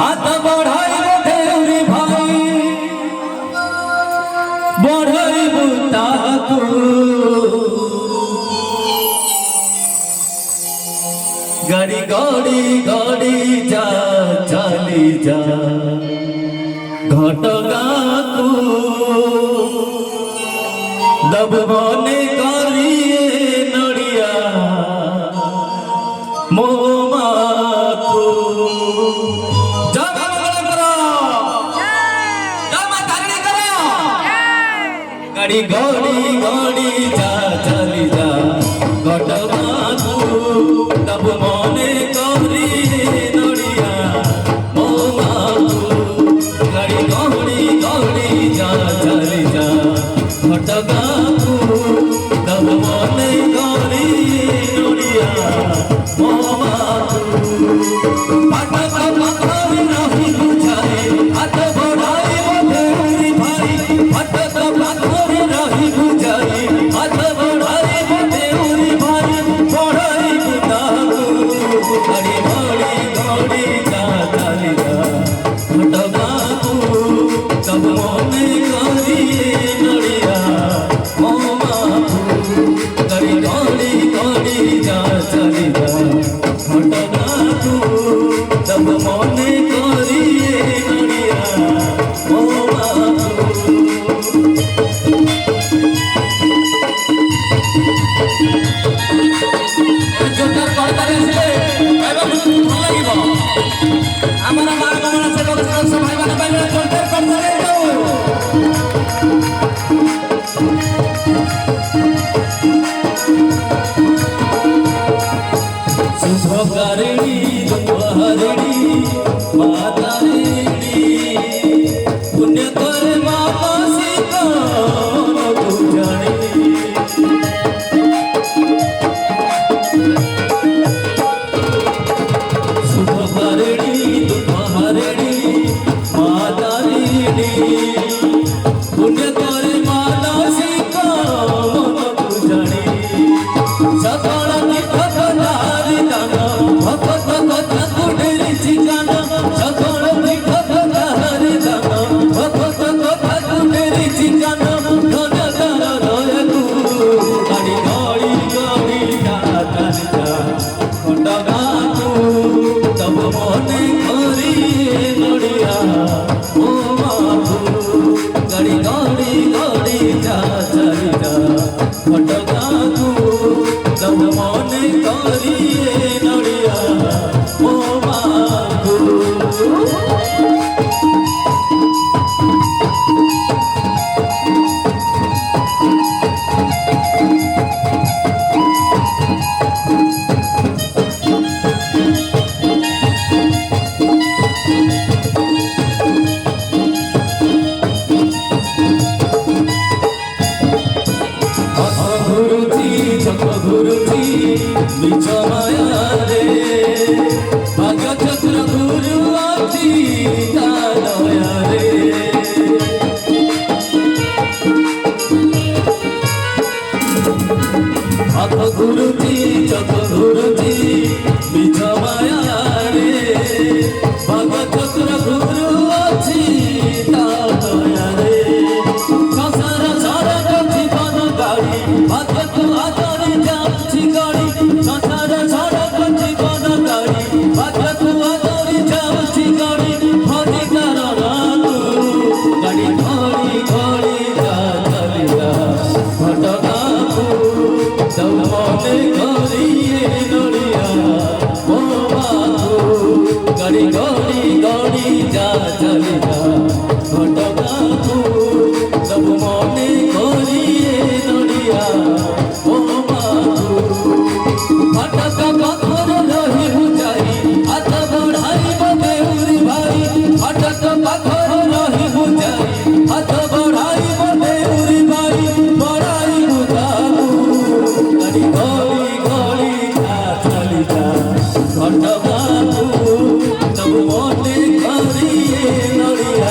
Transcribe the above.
हाथ बढ़ाई देउरी भाई बढ़ाई बुताकू गाड़ी गाड़ी गाड़ी जा चली जा घटगाकू दब बने करिए नड़िया मोमाकू गाड़ी गाड़ी गाड़ी जा चली जा घटगाकू दब बने करिए नड़िया मोमाकू गाड़ी गाड़ी गाड़ी जा चली जा घटगाकू दब बने करिए नड़िया मोमाकू पटक पकड़ी नहीं बुझाए हाथ बढ़ाई देउरी भाई पटक पकड़ी नहीं बुझाए हाथ बढ़ाई देउरी भाई बढ़ाई बुताकू गाड़ी गाड़ी गाड़ी जा चली जा घटगाकू दब बने करिए नड़िया मोमाकू गाड़ी गाड़ी गाड़ी जा चली जा घटगाकू दब बने करिए नड़िया मोमाकू जोरदार करतारे से एबे भल লাগিব हमरा मार गमन से लोग सब भाई माने पाइले जोरदार करतारे जाओ शुभकारिणी दुपहरिणी मातारिणी पुण्य करे मामा सीता पूजनी शुभकारिणी दुपहरिणी मातारिणी पुण्य करे माता सीता पूजनी सकल तीर्थ धारी दान भक्त कथा कुडेरी ठिकाना सकल तीर्थ धारी दान भक्त कथा कुडेरी ठिकाना धन कर दयाकू गाड़ी गाड़ी गाड़ी जा चली जा घटगाकू दब बने करिए नड़िया मोमाकू गाड़ी गाड़ी गाड़ी जा चली जा घटगाकू दब बने करिए नड़िया मोमाकू गुरुजी निज माया रे भाग्य चक्र गुरु आछि दया रे हाथ गुरुजी चक गुरुजी निज माया रे भाग्य चक्र गुरु आछि दया रे संसार सारा जीवन गाड़ी भाग्य तू आदरी जाउछि गाड़ी संसार सारा जीवन गाड़ी भाग्य तू आदरी जाउछि गाड़ी भजी करनाकू गाड़ी घड़ी घड़ी जा चली जा घटगाकू दब बने करिए नड़िया मोमाकू गाड़ी गाड़ी गाड़ी जा चली जा घटगाकू दब बने करिए नड़िया मोमाकू फटक पत्थर रही बुझाई हाथ बढ़ाई देउरी भाई फटक पत्थर रही बुझाई हाथ बढ़ाई देउरी भाई बढ़ाई बुताकू गाड़ी गाड़ी गाड़ी जा चली जा घटगाकू दब बने करिए नड़िया